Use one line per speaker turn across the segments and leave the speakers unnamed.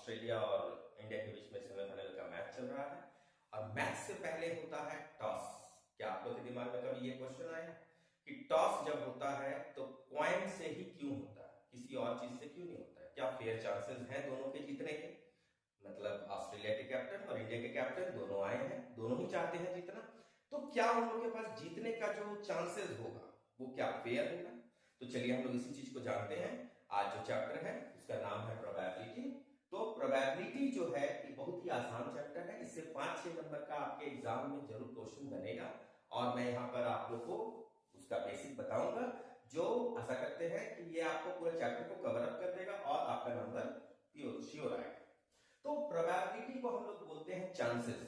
Australia और India के बीच में सेमीफाइनल का मैच चल रहा है और मैच से पहले होता है टॉस। क्या आप लोग के दिमाग में कभी ये क्वेश्चन आया कि टॉस जब होता है तो कॉइन से ही क्यों होता है, किसी और चीज से क्यों नहीं होता है? क्या फेयर चांसेस हैं दोनों के जीतने के? मतलब ऑस्ट्रेलिया के कैप्टन और इंडिया के कैप्टन दोनों आए हैं, दोनों ही चाहते हैं जीतना, तो क्या उन लोगों के पास जीतने का जो चांसेस होगा वो क्या फेयर होगा? तो चलिए हम लोग इसी चीज को जानते हैं। आज जो चैप्टर है उसका नाम है प्रोबेबिलिटी। तो प्रोबेबिलिटी जो है ये बहुत ही आसान चैप्टर है, इससे 5-6 नंबर का आपके एग्जाम में जरूर क्वेश्चन बनेगा और मैं यहाँ पर आप लोग को उसका बेसिक बताऊंगा, जो आशा करते हैं कि ये आपको पूरे चैप्टर को कवर अप कर देगा और आपका नंबर श्योर आएगा। तो प्रोबेबिलिटी को हम लोग बोलते हैं चांसेस।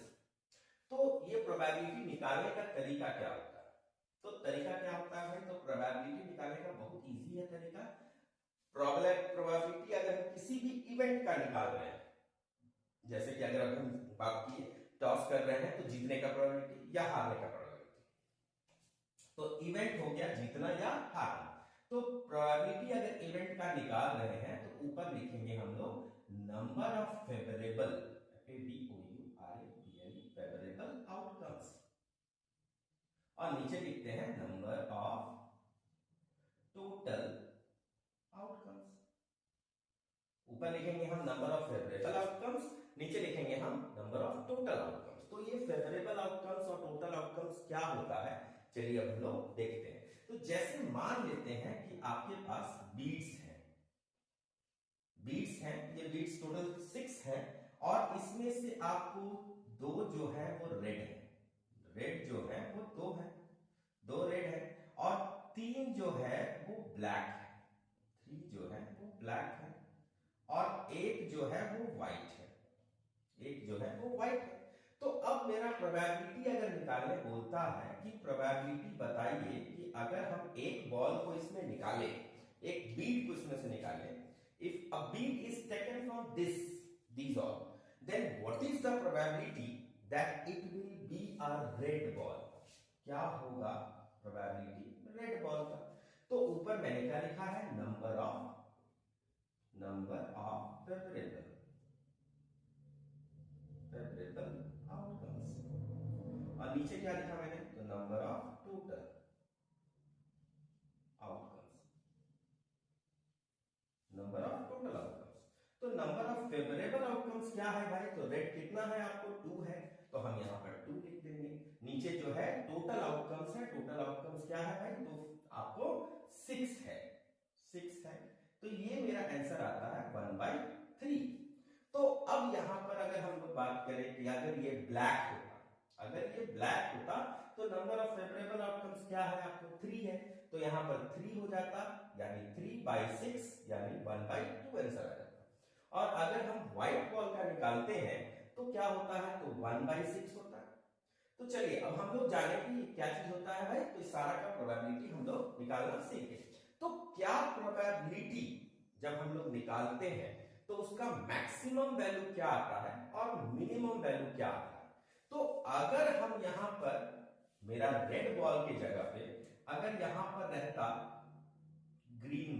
तो ये प्रोबेबिलिटी निकालने का तरीका क्या होता है? तो तरीका क्या होता है? तो प्रोबेबिलिटी निकालने का बहुत इजी है तरीका। प्रोबेबिलिटी अगर हम किसी भी इवेंट का निकाल रहे हैं, जैसे कि अगर हम बात की टॉस कर रहे हैं तो जीतने का प्रोबेबिलिटी या हारने का प्रोबेबिलिटी, तो इवेंट हो गया जीतना या हारना। तो प्रोबेबिलिटी अगर इवेंट का निकाल रहे हैं तो ऊपर लिखेंगे हम लोग number of favourable favourable outcomes और नीचे लिखते हैं नंबर ऑफ टोटल आउटकम्स। ऊपर लिखेंगे हम नंबर ऑफ फेवरेबल आउटकम्स, नीचे लिखेंगे हम नंबर ऑफ टोटल आउटकम्स। तो ये फेवरेबल आउटकम्स और टोटल आउटकम्स क्या होता है, चलिए अब हम लोग देखते हैं। तो जैसे मान लेते हैं कि आपके पास बीट्स हैं, ये बीट्स टोटल 6 हैं और इसमें से आपको 2 जो है वो रेड है, रेड जो है वो 2 है, 2 रेड है और 3 जो है वो ब्लैक है, 3 जो है वो ब्लैक है और 1 जो है वो व्हाइट है, 1 जो है वो व्हाइट है। तो अब मेरा प्रोबेबिलिटी अगर निकालने बोलता है कि प्रोबेबिलिटी बताइए कि अगर हम एक बॉल को इसमें निकालें, एक बीट को इसमें से निकालें, if a bead is taken from these all, then what is the probability that it will be a red ball? क्या होगा प्रोबेबिलिटी रेड बॉल का? तो ऊपर मैंने क्या लिखा है, नंबर ऑफ फेवरेबल आउटकम्स और नीचे क्या लिखा मैंने, तो number of total outcomes, number of total outcomes. तो नंबर ऑफ फेवरेबल आउटकम्स क्या है भाई, तो रेड कितना है आपको, 2 है, तो हम यहां पर 2 लिख देंगे। नीचे जो है टोटल आउटकम्स है, टोटल आउटकम्स क्या है भाई, तो आपको 6 है, 6 है। तो ये मेरा आंसर आता है 1/3। तो अब यहां पर अगर हम लोग बात करें कि अगर ये ब्लैक होता, अगर ये ब्लैक होता तो नंबर ऑफ फेवरेबल आउटकम्स क्या है आपको, 3 है, तो यहां पर 3 हो जाता, यानी 3/6 यानी 1/2 आंसर आ जाता। और अगर हम व्हाइट बॉल का निकालते हैं तो क्या होता है, तो 1/6 होता है। तो चलिए अब हम लोग जाने कि क्या चीज होता है भाई, तो सारा का प्रोबेबिलिटी हम लोग निकालना सीखे। तो क्या प्रोबेबिलिटी जब हम लोग निकालते हैं तो उसका मैक्सिमम वैल्यू क्या आता है और मिनिमम वैल्यू क्या आता है? तो अगर हम यहां पर मेरा रेड बॉल की जगह पे अगर यहां पर रहता ग्रीन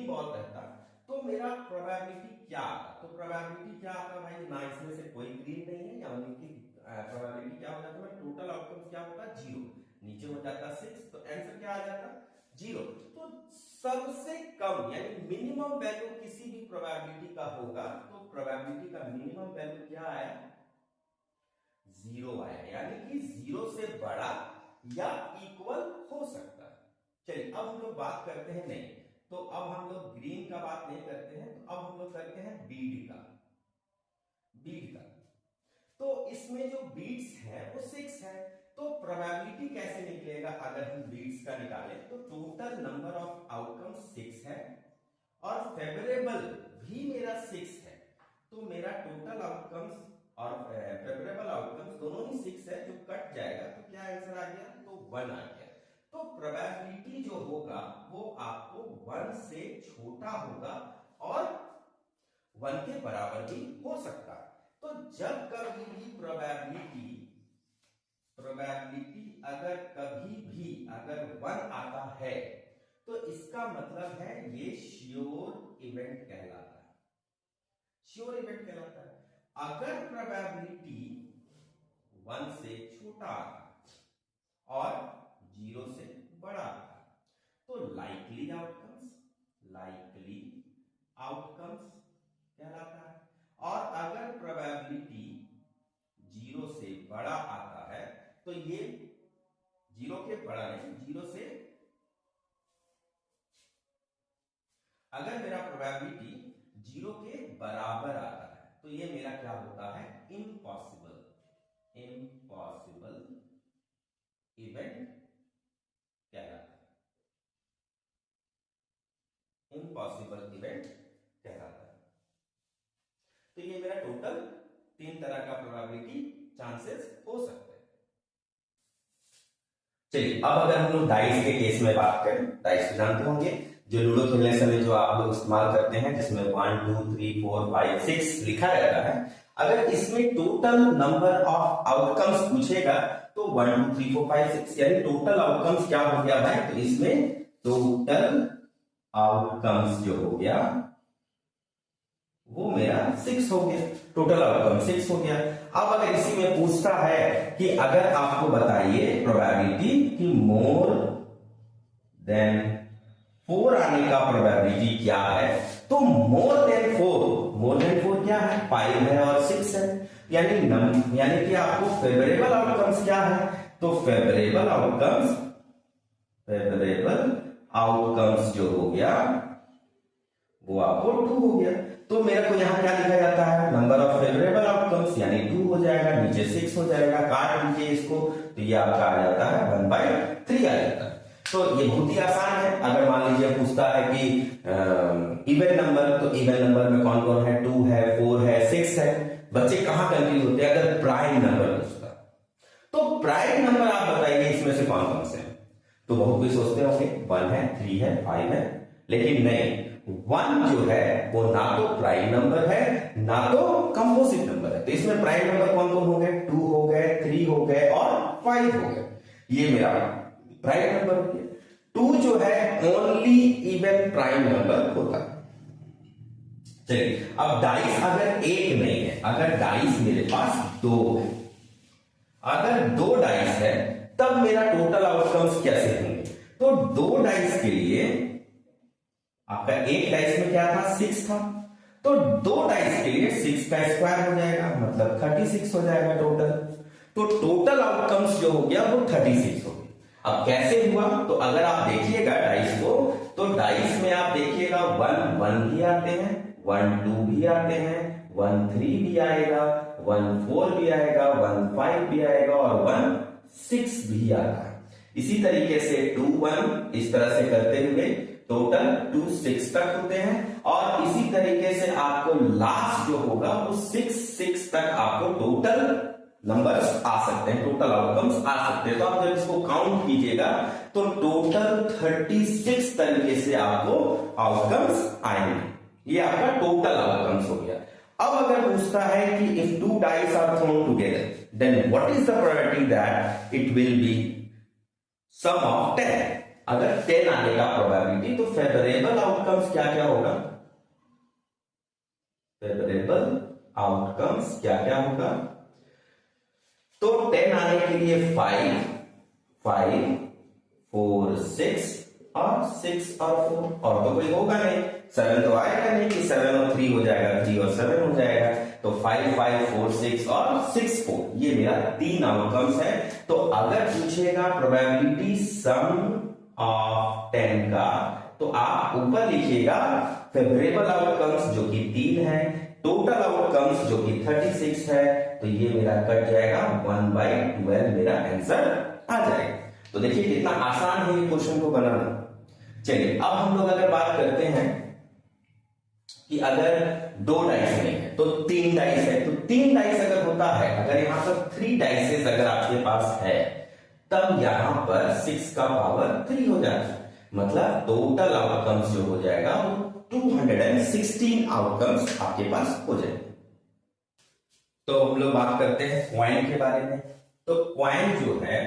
बॉल रहता तो मेरा प्रोबेबिलिटी क्या आता? तो प्रोबेबिलिटी क्या आता भाई, ना इसमें से कोई ग्रीन नहीं है, यानी कि प्रोबेबिलिटी क्या हो जाता है, टोटल आउटकम्स क्या होता है, 0, नीचे हो जाता 6, तो आंसर क्या आ जाता, 0। तो सबसे कम यानी मिनिमम वैल्यू किसी भी प्रोबेबिलिटी का होगा तो प्रोबेबिलिटी का मिनिमम वैल्यू क्या आया, 0 आया, यानी कि 0 से बड़ा या इक्वल हो सकता है। चलिए अब हम लोग बात करते हैं, नहीं तो अब हम लोग ग्रीन का बात नहीं करते हैं, तो अब हम लोग करते हैं बीड का। तो इसमें जो बीड्स है वो 6 है, तो प्रोबेबिलिटी कैसे निकलेगा अगर हम बीड्स का निकालें, तो टोटल नंबर ऑफ आउटकम 6 है और फेवरेबल भी मेरा 6 है, तो मेरा टोटल आउटकम्स और फेवरेबल आउटकम्स दोनों ही 6 है, जो कट जाएगा तो क्या आंसर आ गया, तो 1 आ गया। तो प्रोबेबिलिटी जो होगा वो आपको 1 से छोटा होगा और 1 के बराबर भी हो सकता है। तो जब कभी भी प्रोबेबिलिटी अगर 1 आता है तो इसका मतलब है ये श्योर इवेंट कहलाता है, श्योर इवेंट कहलाता है। अगर प्रोबेबिलिटी 1 से छोटा आता और 0 से बड़ा आता तो लाइकली आउटकम्स कहलाता है। और अगर प्रोबेबिलिटी 0 से बड़ा आता है तो ये 0 के बड़ा नहीं, 0 से अगर मेरा प्रोबेबिलिटी 0 के बराबर आता है तो ये मेरा क्या होता है, इम्पॉसिबल इवेंट कहलाता है। इम्पॉसिबल इवेंट कहलाता है। तो ये मेरा टोटल 3 तरह का प्रोबेबिलिटी चांसेस हो सकते हैं। चलिए अब अगर हम लोग डाइस के केस में बात करें, डाइस को जानते होंगे जो लूडो खेलने समय जो आप लोग इस्तेमाल करते हैं जिसमें 1 2 3 4 5 6 लिखा रहता है। अगर इसमें टोटल नंबर ऑफ आउटकम्स पूछेगा तो 1 2 3 4 5 6 यानी टोटल आउटकम्स क्या हो गया भाई, तो इसमें टोटल आउटकम्स जो हो गया वो मेरा 6 हो गया, टोटल आउटकम 6 हो गया। अब अगर इसी में पूछता है कि अगर आपको बताइए प्रोबेबिलिटी कि मोर देन 4 आने का प्रोबेबिलिटी क्या है, तो मोर देन 4 क्या है, 5 है और 6 है, यानी कि आपको फेवरेबल आउटकम्स क्या है, तो फेवरेबल आउटकम्स जो हो गया वो आपको 2 हो गया। तो मेरे को यहां क्या लिखा जाता है, नंबर ऑफ फेवरेबल आउटकम्स यानी 2 हो जाएगा, नीचे 6 हो जाएगा, काट लीजिए इसको तो ये आपका आ जाता है 1/3 आ जाता है। तो ये बहुत ही आसान है। अगर मान लीजिए पूछता है कि इवन नंबर, तो इवन नंबर में कौन कौन है, 2 है 4 है 6 है। बच्चे कहां कंफ्यूज होते हैं अगर प्राइम नंबर पूछता, तो प्राइम नंबर आप बताइए इसमें से कौन कौन से हैं, तो बहुत कोई सोचते होंगे 1 है 3 है 5 है, लेकिन नहीं, 1 जो है वो ना तो प्राइम नंबर है ना तो कंपोजिट नंबर है। तो इसमें प्राइम नंबर कौन कौन हो गए, 2 हो गए 3 हो गए और 5 हो गए, ये मेरा प्राइम नंबर हो गया। 2 जो है ओनली इवन प्राइम नंबर होता है। चलिए अब डाइस अगर एक नहीं है, अगर डाइस मेरे पास 2 है, अगर 2 डाइस है तब मेरा टोटल आउटकम्स कैसे होंगे, तो 2 डाइस के लिए आपका एक डाइस में क्या था, 6 था, तो 2 डाइस के लिए 6 का स्क्वायर हो जाएगा, मतलब 36 हो जाएगा टोटल। तो टोटल आउटकम्स जो हो गया वो 36 हो गया। अब कैसे हुआ, तो अगर आप देखिएगा डाइस को, तो डाइस में आप देखिएगा 1 1 भी आते हैं, 1 2 भी आते हैं, 1 3 भी आएगा, 1 4 भी आएगा, 1 5 भी आएगा और 1 6 भी आता है। इसी तरीके से 2 1 इस तरह से करते हुए टोटल 2 6 तक होते हैं, और इसी तरीके से आपको लास्ट जो होगा वो 6 6 तक आपको टोटल नंबर्स आ सकते हैं, टोटल आउटकम्स आ सकते हैं। तो आप जब इसको काउंट कीजिएगा तो टोटल 36 तरीके से आपको आउटकम्स आएंगे। ये आपका टोटल आउटकम्स हो गया। अब अगर पूछता है कि if 2 dice are thrown together then what is the probability that it will be sum of 10, अगर 10 आने का प्रोबेबिलिटी, तो फेवरेबल आउटकम्स क्या क्या होगा, फेवरेबल आउटकम्स क्या क्या होगा, तो 10 आने के लिए 5 5 4 6 और 6 और 4, और तो कोई होगा नहीं, 7 तो आएगा नहीं कि 7 और 3 हो जाएगा, 3 और 7 हो जाएगा, तो 5 5 4 6 और 6 4, ये मेरा 3 आउटकम्स है। तो अगर पूछेगा प्रोबेबिलिटी सम ऑफ 10 का, तो आप ऊपर लिखिएगा फेवरेबल आउटकम्स जो कि 3 है, टोटल आउटकम्स जो कि 36 है, तो ये मेरा कट जाएगा 1/12, मेरा आंसर आ जाएगा। तो देखिए कितना आसान है ये क्वेश्चन को बनाना। चलिए अब हम लोग अगर बात करते हैं कि अगर 2 डाइस नहीं है तो 3 डाइस है, तो 3 डाइस अगर होता है, अगर यहां पर 3 डाइसेस अगर आपके पास है, तब यहां पर 6 का पावर 3 हो जाता है, मतलब टोटल आउटकम्स जो हो जाएगा वो 216 आउटकम्स आपके पास हो जाएंगे। तो हम लोग बात करते हैं क्वाइन के बारे में। तो क्वाइन जो है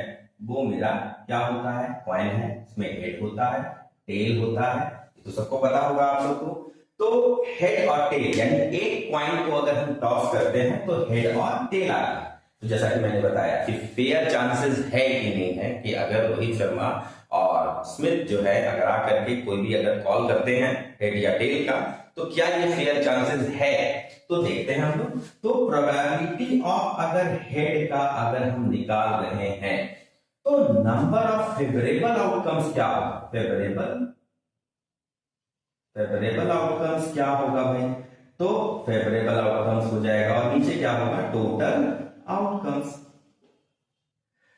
वो मेरा क्या होता है, क्वाइन है, इसमें हेड होता है, टेल होता है, तो सबको पता होगा आप लोग को। तो हेड और टेल यानी एक क्वाइन को अगर हम टॉस करते हैं तो हेड और टेल आता है। तो जैसा कि मैंने बताया कि फेयर चांसेस है कि नहीं है कि अगर रोहित शर्मा और स्मिथ जो है अगर आकर के कोई भी अगर कॉल करते हैं हेड या टेल का, तो क्या ये फेयर चांसेस है? तो देखते हैं हम लोग। तो प्रोबेबिलिटी ऑफ अगर हेड का अगर हम निकाल रहे हैं तो नंबर ऑफ फेवरेबल आउटकम्स क्या होगा? फेवरेबल आउटकम्स क्या होगा भाई? तो फेवरेबल आउटकम्स हो जाएगा और नीचे क्या होगा? Total outcomes.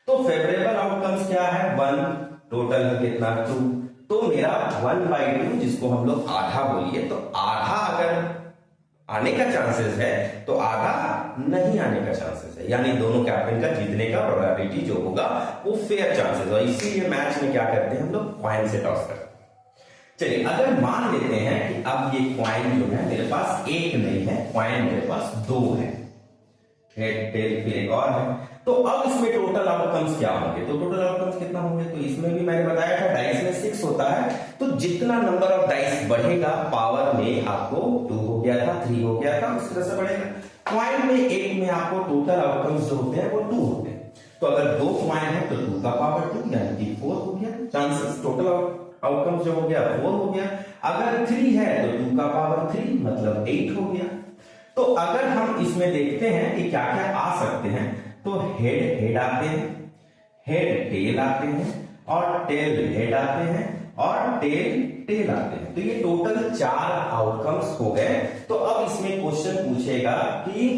तो फेवरेबल आउटकम्स क्या है? 1, टोटल में कितना? 2। तो मेरा 1/2 जिसको हम लोग आधा बोलिए, तो आधा अगर आने का चांसेस है तो आधा नहीं आने का चांसेस है, यानी दोनों कैप्टन का जीतने का प्रोबेबिलिटी जो होगा वो फेयर चांसेस। और इसीलिए मैच में क्या करते हैं हम लोग? क्वाइन से टॉस करते हैं। चलिए अगर मान लेते हैं कि अब ये क्वाइन जो है मेरे पास एक नहीं है, क्वाइन मेरे पास 2 है, हेड टेल फिर एक और है, तो अब इसमें टोटल आउटकम्स क्या होंगे? तो टोटल आउटकम्स कितना होंगे? तो इसमें भी मैंने बताया था डाइस में 6 होता है, तो जितना नंबर ऑफ डाइस बढ़ेगा पावर में आपको 2 हो गया था, 3 हो गया था, उस तरह से बढ़ेगा। क्वाइन में एक में आपको टोटल आउटकम्स जो होते हैं वो 2 होते हैं, तो अगर 2 क्वाइन है तो 2 का पावर 2 यानी कि 4 हो गया चांसेस। टोटल आउटकम्स जो हो गया 4 हो गया। अगर 3 है तो 2 का पावर 3 मतलब 8 हो गया। तो अगर हम इसमें देखते हैं कि क्या क्या आ सकते हैं, तो हेड आते हैं, हेड टेल आते हैं, और टेल हेड आते हैं, और टेल टेल आते हैं। तो ये टोटल 4 आउटकम्स हो गए। तो अब इसमें क्वेश्चन पूछेगा कि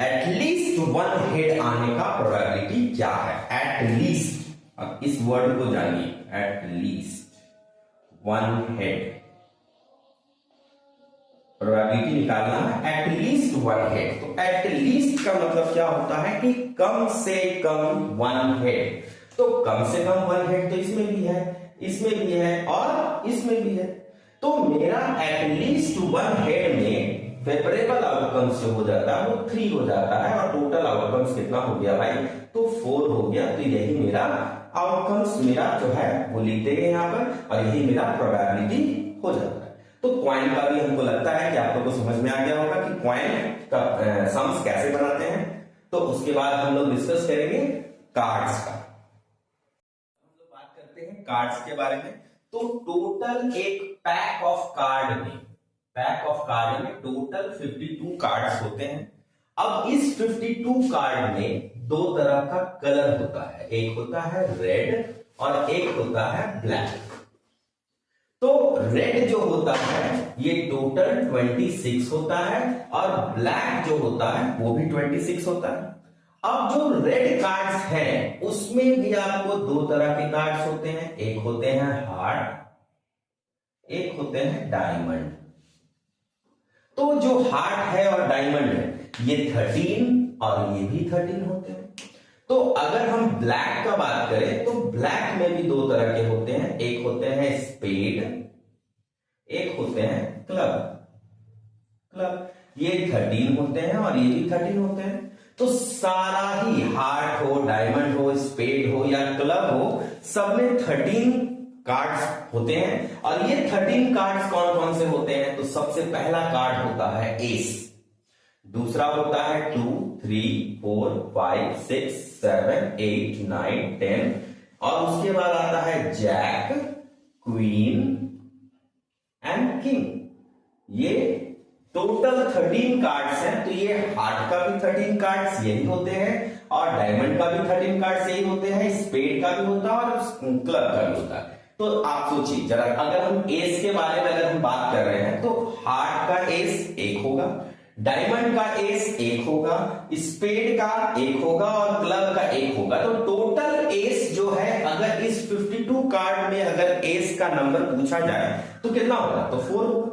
एटलीस्ट 1 हेड आने का प्रोबेबिलिटी क्या है? एटलीस्ट, अब इस वर्ड को जानिए, एटलीस्ट 1 हेड प्रोबेबिलिटी निकालना है, एटलीस्ट 1 हेड। तो एटलीस्ट का मतलब क्या होता है कि कम से कम 1 हेड। तो कम से कम 1 हेड तो इसमें भी है, इसमें भी है और इसमें भी है। तो मेरा एटलीस्ट 1 हेड में फेवरेबल आउटकम्स जो हो जाता है वो 3 हो जाता है, और टोटल आउटकम्स कितना हो गया भाई? तो 4 हो गया। तो यही मेरा आउटकम्स मेरा जो है वो लिख देंगे यहाँ पर, और यही मेरा प्रोबेबिलिटी हो जाता है। तो क्वाइन का भी हमको लगता है कि आप लोगों को समझ में आ गया होगा कि क्वाइन का सम्स कैसे बनाते हैं। तो उसके बाद हम लोग डिस्कस करेंगे कार्ड्स का। हम लोग बात करते हैं कार्ड्स के बारे में। तो टोटल एक पैक ऑफ कार्ड में टोटल 52 कार्ड्स होते हैं। अब इस 52 कार्ड में 2 तरह का कलर होता है, एक होता है रेड और एक होता है ब्लैक। तो रेड जो होता है ये टोटल 26 होता है, और ब्लैक जो होता है वो भी 26 होता है। अब जो रेड कार्ड्स हैं उसमें भी आपको 2 तरह के कार्ड्स होते हैं, एक होते हैं हार्ट, एक होते हैं डायमंड। तो जो हार्ट है और डायमंड है ये 13 और ये भी 13 होते हैं। तो अगर हम ब्लैक का बात करें तो ब्लैक में भी 2 तरह के होते हैं, एक होते हैं स्पेड, एक होते हैं क्लब। ये 13 होते हैं और ये भी 13 होते हैं। तो सारा ही हार्ट हो, डायमंड हो, स्पेड हो या क्लब हो, सब में 13 कार्ड्स होते हैं। और ये 13 कार्ड्स कौन कौन से होते हैं? तो सबसे पहला कार्ड होता है एस, दूसरा होता है 2, 3, 4, 5, 6, 7, 8, 9, 10, और उसके बाद आता है जैक, क्वीन एंड किंग। ये टोटल 13 कार्ड्स हैं। तो ये हार्ट का भी 13 कार्ड्स यही होते हैं, और डायमंड का भी 13 कार्ड्स यही होते हैं, स्पेड का भी होता है और क्लब का भी होता है। तो आप सोचिए जरा, अगर हम एस के बारे में अगर हम बात कर रहे हैं तो हार्ट का एस 1 होगा, डायमंड का एस 1 होगा, स्पेड का 1 होगा और क्लब का 1 होगा। तो टोटल एस जो है अगर इस 52 कार्ड में अगर एस का नंबर पूछा जाए तो कितना होगा? तो 4 होगा।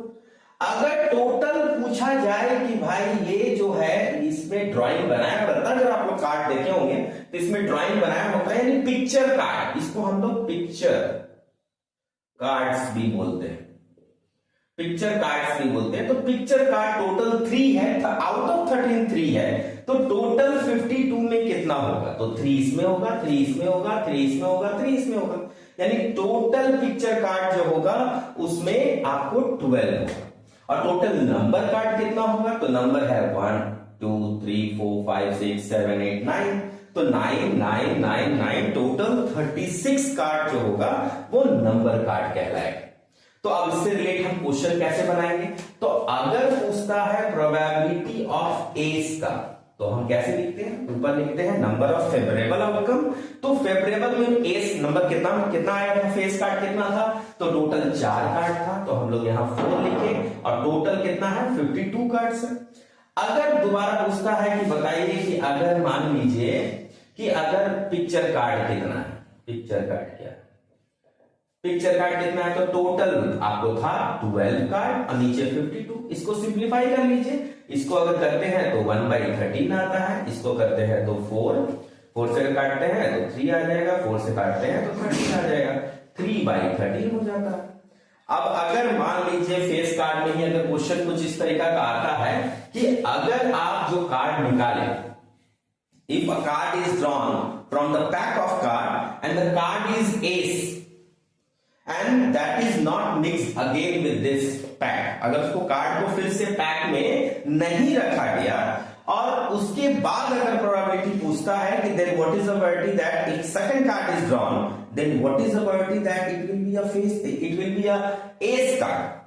अगर टोटल पूछा जाए कि भाई ये जो है इसमें ड्राइंग बनाया होता है, अगर आप लोग कार्ड देखे होंगे तो इसमें ड्राइंग बनाया होता है, यानी पिक्चर कार्ड, इसको हम लोग पिक्चर कार्ड्स भी बोलते हैं, पिक्चर कार्ड्स भी बोलते हैं। तो पिक्चर कार्ड टोटल 3 है, आउट ऑफ 13 3 है, तो टोटल 52 में कितना होगा? तो 3 इसमें होगा, 3 इसमें होगा, 3 इसमें होगा, 3 इसमें होगा, यानी टोटल पिक्चर कार्ड जो होगा उसमें आपको 12 होगा। और टोटल नंबर कार्ड कितना होगा? तो नंबर है 1 2 3 4 5 6 7 8 9, तो 9 9 9 9 टोटल 36 कार्ड जो होगा वो नंबर कार्ड कहलाएगा। तो अब इससे रिलेट हम क्वेश्चन कैसे बनाएंगे? तो अगर पूछता है प्रोबेबिलिटी ऑफ एस का, तो हम कैसे लिखते हैं? ऊपर लिखते हैं नंबर ऑफ फेवरेबल आउटकम। तो फेवरेबल में एस नंबर कितना आया था? फेस कार्ड कितना था? तो टोटल 4 कार्ड था, तो हम लोग यहां 4 लिखे, और टोटल कितना है? 52 कार्ड्स है। अगर दोबारा पूछता है कि बताइए कि अगर मान लीजिए कि अगर पिक्चर कार्ड कितना है, पिक्चर कार्ड क्या है, पिक्चर कार्ड कितना है? तो टोटल आपको था 12 कार्ड और नीचे 52। इसको सिंप्लीफाई कर लीजिए। इसको अगर करते हैं तो 1/13 आता है, इसको करते हैं तो 4 से काटते हैं तो 3 आ जाएगा, 4 से काटते हैं तो 13 आ जाएगा, 3/13 हो जाता है। अब अगर मान लीजिए फेस कार्ड में ही अगर क्वेश्चन कुछ इस तरीका का आता है कि अगर आप जो कार्ड निकालें, if a card is drawn from the pack of card and the card is S and that is not mix again with this pack, अगर उसको कार्ड को फिर से पैक में नहीं रखा गया और उसके बाद अगर प्रोबेबिलिटी पूछता है कि then what is the probability that if second card is drawn, then what is the probability that it will be a face, it will be a ace card,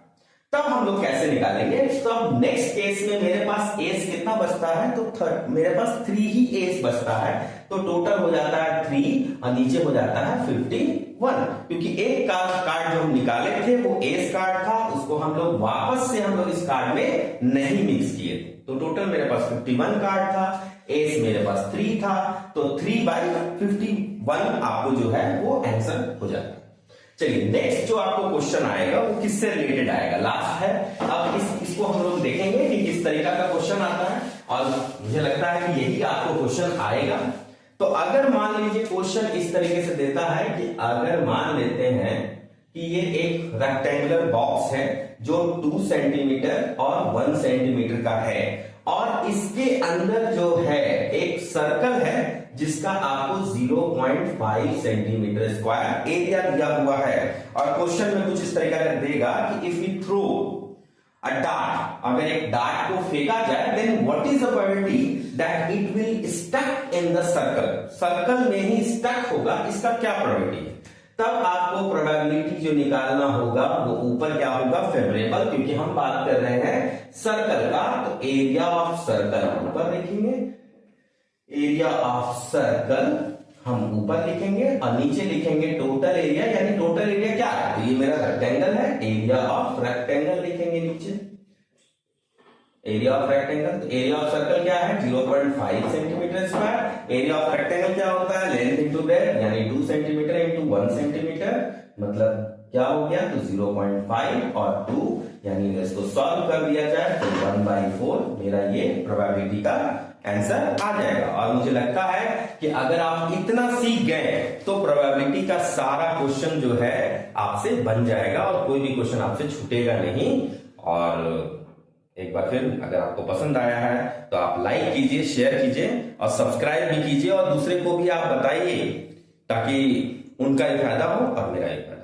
तब हम लोग कैसे निकालेंगे? तो अब नेक्स्ट केस में मेरे पास एस कितना बचता है? तो मेरे पास 3 ही एस बचता है, तो टोटल हो जाता है 3 और नीचे हो जाता है 51, क्योंकि एक कार्ड जो हम निकाले थे वो एस कार्ड था, उसको हम लोग वापस से हम लोग इस कार्ड में नहीं मिक्स किए थे, तो टोटल मेरे पास 51 कार्ड था, एस मेरे पास 3 था, तो 3/51 आपको जो है वो आंसर हो जाता है। चलिए नेक्स्ट जो आपको क्वेश्चन आएगा वो किससे रिलेटेड आएगा? लास्ट है। अब इसको हम लोग देखेंगे कि किस तरीका का क्वेश्चन आता है, और मुझे लगता है कि यही आपको क्वेश्चन आएगा। तो अगर मान लीजिए क्वेश्चन इस तरीके से देता है कि अगर मान लेते हैं कि ये एक रेक्टेंगुलर बॉक्स है जो 2 सेंटीमीटर और 1 सेंटीमीटर का है, और इसके अंदर जो है एक सर्कल है जिसका आपको 0.5 सेंटीमीटर स्क्वायर एरिया दिया हुआ है, और क्वेश्चन में कुछ इस तरीका का देगा कि if we throw a dart, अगर एक डार्ट को फेंका जाए, then what is the probability that it will stuck in the circle, circle में ही स्टक होगा, इसका क्या प्रोबेबिलिटी है? तब आपको प्रोबेबिलिटी जो निकालना होगा वो ऊपर क्या होगा? फेवरेबल, क्योंकि हम बात कर रहे हैं सर्कल का, तो एरिया ऑफ सर्कल हम ऊपर लिखेंगे, एरिया ऑफ सर्कल हम ऊपर लिखेंगे, और नीचे लिखेंगे टोटल एरिया, यानी टोटल एरिया क्या है? तो ये मेरा रेक्टेंगल है, एरिया ऑफ रेक्टेंगल लिखेंगे नीचे, एरिया ऑफ रेक्टेंगल। तो एरिया ऑफ सर्कल क्या है? 0.5 centimetre square. Area of rectangle क्या होता है? लेंथ इंटू ब्रेड्थ, यानी 2 सेंटीमीटर इंटू 1 सेंटीमीटर, मतलब क्या हो गया? तो 0.5 और 2, यानी इसको सॉल्व कर दिया जाए तो 1/4 मेरा ये प्रोबेबिलिटी का आंसर आ जाएगा। और मुझे लगता है कि अगर आप इतना सीख गए तो प्रोबेबिलिटी का सारा क्वेश्चन जो है आपसे बन जाएगा और कोई भी क्वेश्चन आपसे छूटेगा नहीं। और एक बार फिर अगर आपको पसंद आया है तो आप लाइक कीजिए, शेयर कीजिए और सब्सक्राइब भी कीजिए, और दूसरे को भी आप बताइए ताकि उनका भी फायदा हो और मेरा भी फायदा हो।